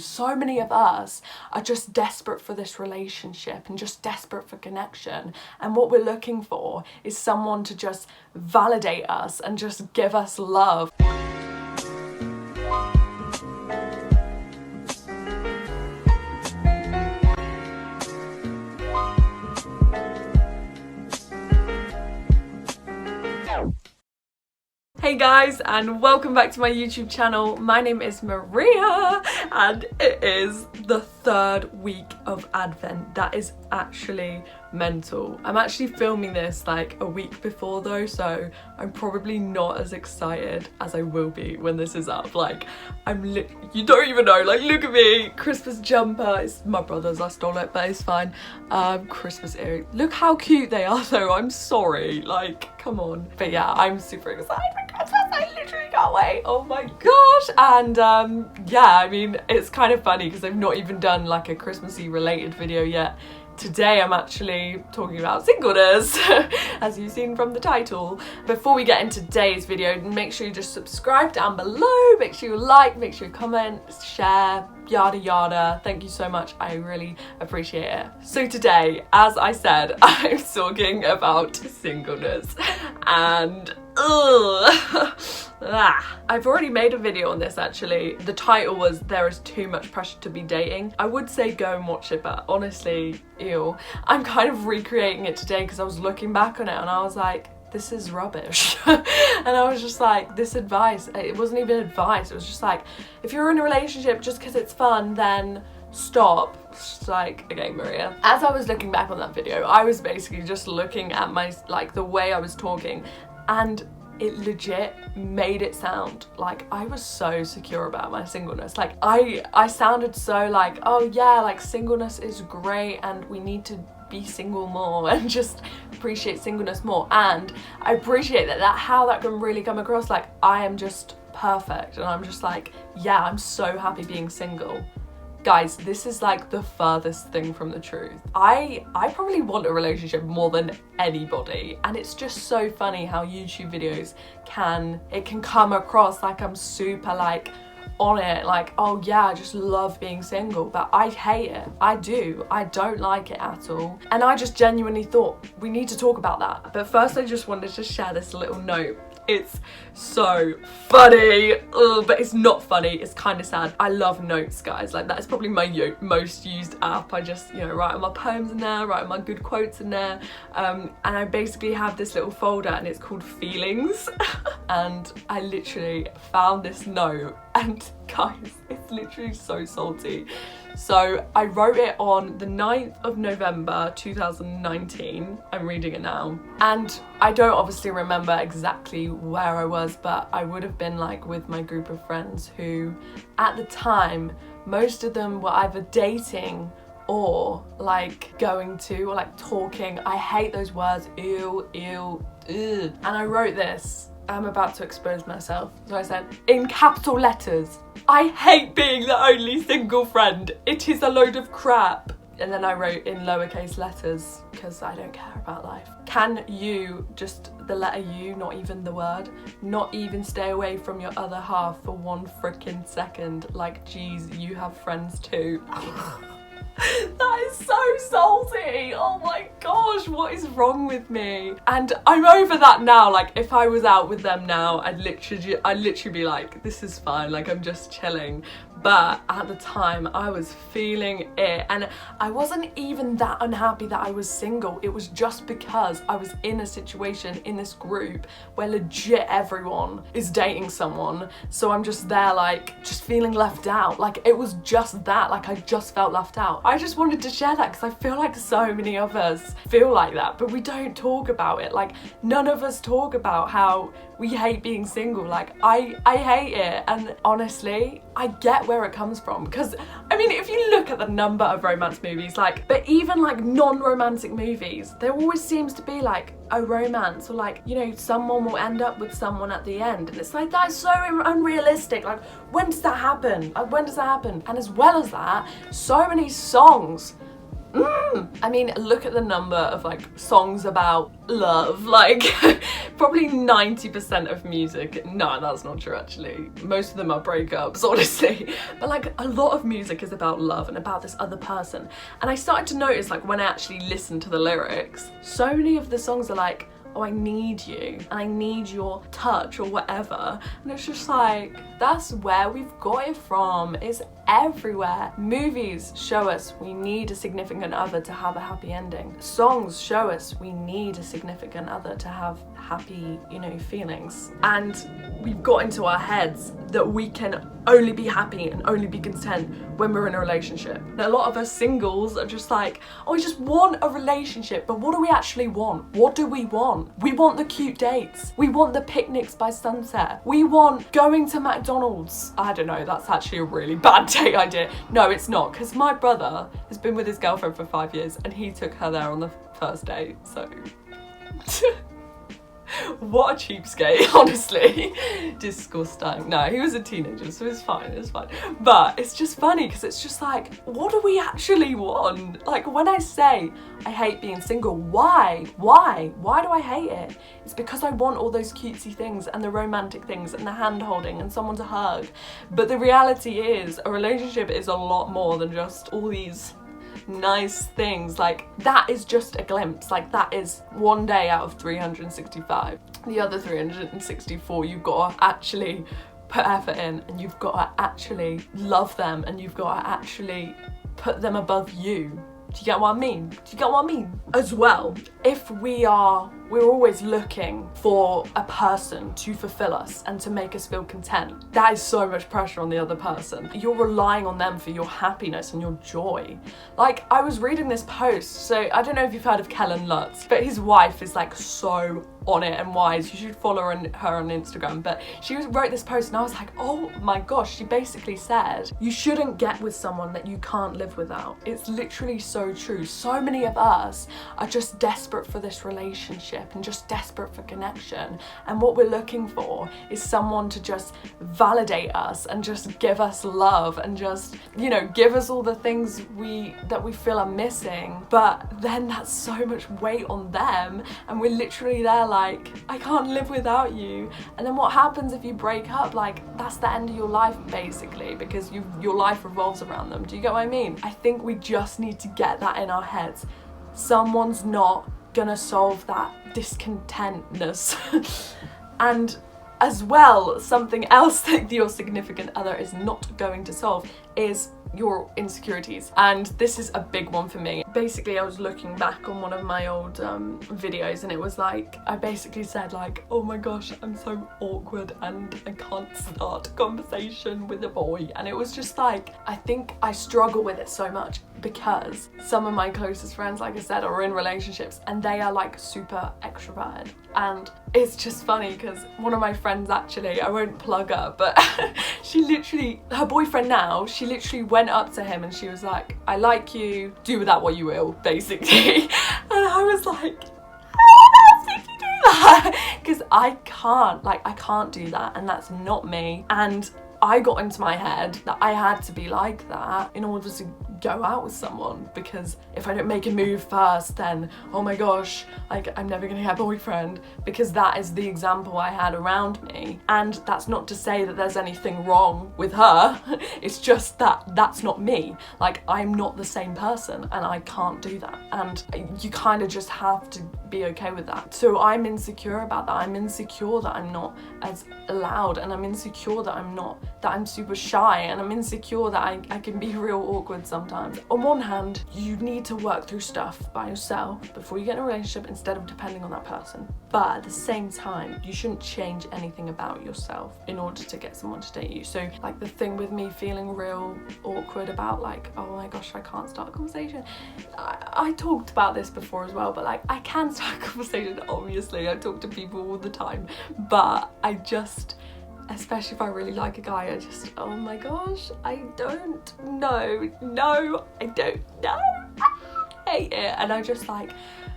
So many of us are just desperate for this relationship and just desperate for connection, and what we're looking for is someone to just validate us and just give us love. Hey guys, and welcome back to my YouTube channel. My name is Maria and it is the third week of Advent. That is actually mental. I'm actually filming this like a week before though, so I'm probably not as excited as I will be when this is up. Like, you don't even know, like, look at me, Christmas jumper. It's my brother's, I stole it, but it's fine. Christmas earrings, look how cute they are though. I'm sorry, like, come on. But yeah, I'm super excited for Christmas. I literally can't wait. Oh my gosh. And yeah, I mean, it's kind of funny because I've not even done like a Christmassy related video yet. Today I'm actually talking about singleness, as you've seen from the title. Before we get into today's video, make sure you just subscribe down below, make sure you like, make sure you comment, share, yada yada. Thank you so much, I really appreciate it. So today, as I said, I'm talking about singleness and I've already made a video on this actually. The title was "There is too much pressure to be dating." I would say go and watch it, but honestly, ew. I'm kind of recreating it today because I was looking back on it and I was like, this is rubbish. And I was just like, this advice, it wasn't even advice, it was just like, if you're in a relationship just because it's fun, then stop. It's like, okay, Maria. As I was looking back on that video, I was basically just looking at my, like, the way I was talking, and it legit made it sound like I was so secure about my singleness. Like I sounded so like, oh yeah, like singleness is great and we need to be single more and just appreciate singleness more. And I appreciate how that can really come across, like I am just perfect and I'm just like, yeah, I'm so happy being single. Guys, this is like the furthest thing from the truth. I probably want a relationship more than anybody, and it's just so funny how YouTube videos can come across like I'm super like on it, like, oh yeah, I just love being single, but I hate it. I don't like it at all. And I just genuinely thought we need to talk about that. But first I just wanted to share this little note. It's so funny, but it's not funny, it's kind of sad. I love notes, guys. Like, that is probably my most used app. I just, you know, write all my poems in there, write all my good quotes in there, and I basically have this little folder and it's called Feelings. And I literally found this note, and guys, it's literally so salty. So I wrote it on the 9th of November 2019. I'm reading it now. And I don't obviously remember exactly where I was, but I would have been like with my group of friends who at the time, most of them were either dating or like going to, or like talking. I hate those words, ew, ew, ugh. And I wrote this. I'm about to expose myself. So I said, in capital letters, I hate being the only single friend. It is a load of crap. And then I wrote in lowercase letters, because I don't care about life. Can you, just the letter U, not even the word, not even stay away from your other half for one freaking second? Like, geez, you have friends too. That is so salty. Oh my gosh, what is wrong with me? And I'm over that now. Like, if I was out with them now, I'd literally be like, this is fine, like I'm just chilling. But at the time I was feeling it, and I wasn't even that unhappy that I was single. It was just because I was in a situation in this group where legit everyone is dating someone, so I'm just there like just feeling left out. Like, it was just that, like I just felt left out. I just wanted to share that because I feel like so many of us feel like that, but we don't talk about it. Like, none of us talk about how we hate being single. Like, I hate it, and honestly I get where it comes from, because I mean, if you look at the number of romance movies, like, but even like non-romantic movies, there always seems to be like a romance, or like, you know, someone will end up with someone at the end, and it's like, that's so unrealistic. Like, when does that happen? Like, when does that happen? And as well as that, so many songs I mean, look at the number of like songs about love, like probably 90% of music, no, that's not true actually, most of them are breakups, honestly, but like a lot of music is about love and about this other person. And I started to notice, like, when I actually listened to the lyrics, so many of the songs are like, oh, I need you and I need your touch or whatever, and it's just like, that's where we've got it from. It's everywhere. Movies show us we need a significant other to have a happy ending. Songs show us we need a significant other to have happy, you know, feelings. And we've got into our heads that we can only be happy and only be content when we're in a relationship. And a lot of us singles are just like, oh, I just want a relationship, but what do we actually want? What do we want? We want the cute dates. We want the picnics by sunset. We want going to McDonald's. I don't know, that's actually a really bad date idea. No, it's not, because my brother has been with his girlfriend for 5 years and he took her there on the first date, so what a cheapskate, honestly. Disgusting. No, he was a teenager, so it's fine, it's fine. But it's just funny because it's just like, what do we actually want? Like, when I say I hate being single, why? Why do I hate it? It's because I want all those cutesy things and the romantic things and the hand holding and someone to hug. But the reality is, a relationship is a lot more than just all these nice things. Like, that is just a glimpse. Like, that is one day out of 365. The other 364 you've got to actually put effort in, and you've got to actually love them, and you've got to actually put them above you. Do you get what I mean? Do you get what I mean? As well, if we're always looking for a person to fulfill us and to make us feel content, that is so much pressure on the other person. You're relying on them for your happiness and your joy. Like, I was reading this post, so I don't know if you've heard of Kellen Lutz, but his wife is like so on it and wise. You should follow her on Instagram. But she wrote this post and I was like, oh my gosh, she basically said, you shouldn't get with someone that you can't live without. It's literally so true. So many of us are just desperate for this relationship and just desperate for connection, and what we're looking for is someone to just validate us and just give us love and just, you know, give us all the things that we feel are missing. But then that's so much weight on them, and we're literally there like, I can't live without you. And then what happens if you break up? Like, that's the end of your life basically, because your life revolves around them. Do you get what I mean? I think we just need to get that in our heads. Someone's not gonna solve that discontentness. And as well, something else that your significant other is not going to solve is your insecurities. And this is a big one for me. Basically, I was looking back on one of my old videos, and it was like, I basically said like, oh my gosh, I'm so awkward and I can't start a conversation with a boy. And it was just like, I think I struggle with it so much because some of my closest friends, like I said, are in relationships and they are like super extroverted. And it's just funny because one of my friends, actually, I won't plug her, but she literally, her boyfriend now, she literally went up to him and she was like, I like you, do with that what you will, basically. And I was like, how did you do that? Because I can't do that, and that's not me. And I got into my head that I had to be like that in order to go out with someone, because if I don't make a move first, then oh my gosh, like, I'm never gonna get a boyfriend, because that is the example I had around me. And that's not to say that there's anything wrong with her. It's just that that's not me. Like, I'm not the same person and I can't do that, and you kind of just have to be okay with that. So I'm insecure about that. I'm insecure that I'm not as loud, and I'm insecure that I'm super shy, and I'm insecure that I can be real awkward sometimes. On one hand, you need to work through stuff by yourself before you get in a relationship instead of depending on that person. But at the same time, you shouldn't change anything about yourself in order to get someone to date you. So like the thing with me feeling real awkward about like, oh my gosh, I can't start a conversation. I talked about this before as well, but like, I can start a conversation, obviously. I talk to people all the time, but I just, especially if I really like a guy, I just, oh my gosh, I don't know. No, I don't know. I hate it. And I just like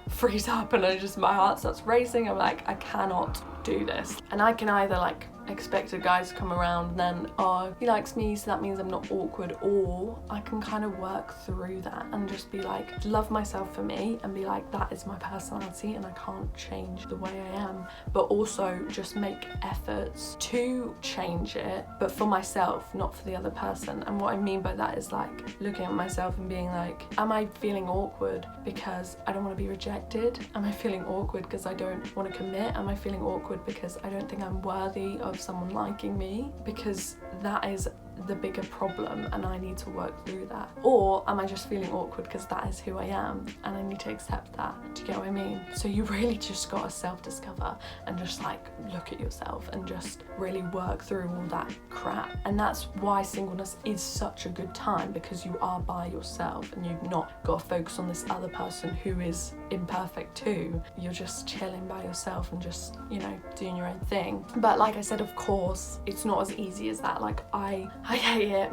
freeze up, and my heart starts racing. I'm like, I cannot do this. And I can either like expect a guy to come around and then, oh, he likes me, so that means I'm not awkward. Or I can kind of work through that and just be like, love myself for me and be like, that is my personality and I can't change the way I am. But also just make efforts to change it, but for myself, not for the other person. And what I mean by that is like looking at myself and being like, am I feeling awkward because I don't want to be rejected? Am I feeling awkward because I don't want to commit? Am I feeling awkward because I don't think I'm worthy of someone liking me? Because that is the bigger problem and I need to work through that. Or am I just feeling awkward because that is who I am and I need to accept that? Do you get what I mean? So you really just gotta self-discover and just like look at yourself and just really work through all that crap. And that's why singleness is such a good time, because you are by yourself and you've not got to focus on this other person who is imperfect too. You're just chilling by yourself and just, you know, doing your own thing. But like I said, of course, it's not as easy as that. Like I hate it.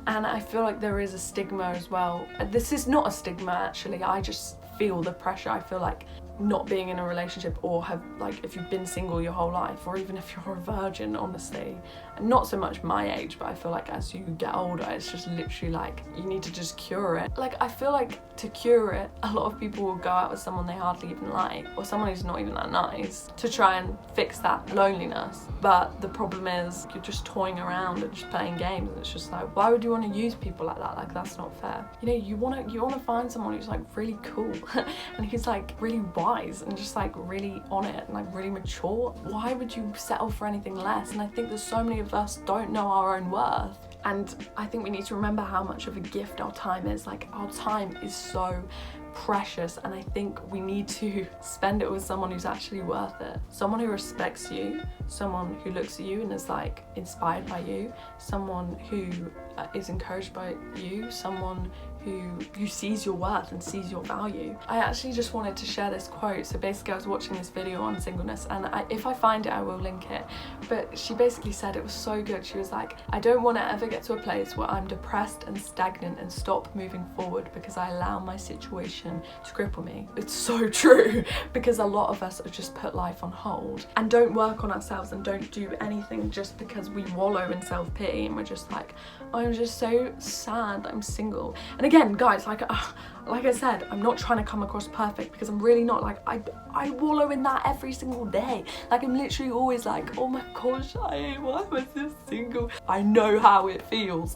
And I feel like there is a stigma as well. This is not a stigma actually, I just feel the pressure. I feel like not being in a relationship, or have like if you've been single your whole life, or even if you're a virgin, honestly, and not so much my age, but I feel like as you get older it's just literally like you need to just cure it. Like I feel like to cure it, a lot of people will go out with someone they hardly even like, or someone who's not even that nice, to try and fix that loneliness. But the problem is you're just toying around and just playing games, and it's just like, why would you want to use people like that? Like that's not fair. You know, you want to find someone who's like really cool and who's like really wise and just like really on it and like really mature. Why would you settle for anything less? And I think there's so many of us don't know our own worth. And I think we need to remember how much of a gift our time is. Like our time is so precious, and I think we need to spend it with someone who's actually worth it. Someone who respects you, someone who looks at you and is like inspired by you, someone who is encouraged by you, someone who sees your worth and sees your value. I actually just wanted to share this quote. So basically I was watching this video on singleness, and if I find it I will link it, but she basically said, it was so good, she was like, I don't want to ever get to a place where I'm depressed and stagnant and stop moving forward because I allow my situation to cripple me. It's so true, because a lot of us have just put life on hold and don't work on ourselves and don't do anything just because we wallow in self-pity and we're just like, I'm just so sad I'm single. And again, guys, like I said, I'm not trying to come across perfect, because I'm really not. Like I wallow in that every single day. Like I'm literally always like, oh my gosh, why am I so single? I know how it feels,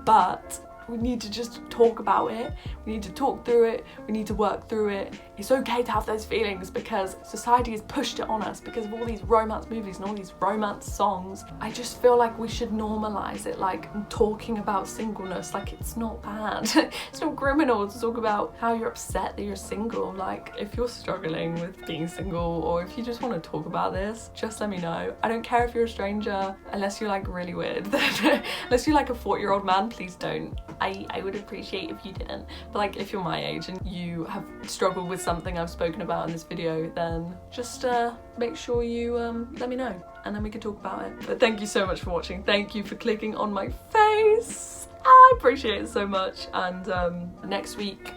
but we need to just talk about it. We need to talk through it. We need to work through it. It's okay to have those feelings, because society has pushed it on us because of all these romance movies and all these romance songs. I just feel like we should normalize it, like talking about singleness. Like it's not bad. It's not criminal to talk about how you're upset that you're single. Like if you're struggling with being single, or if you just want to talk about this, just let me know. I don't care if you're a stranger, unless you're like really weird. Unless you're like a 40-year-old man, please don't. I would appreciate if you didn't. But like if you're my age and you have struggled with something I've spoken about in this video, then just make sure you let me know, and then we can talk about it. But thank you so much for watching. Thank you for clicking on my face. I appreciate it so much. And next week,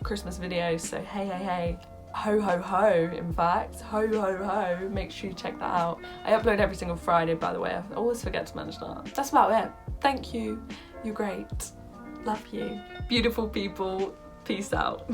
Christmas video, so hey, ho ho ho, in fact, ho ho ho, make sure you check that out. I upload every single Friday, by the way. I always forget to mention that. That's about it. Thank you, you're great, love you, beautiful people, peace out.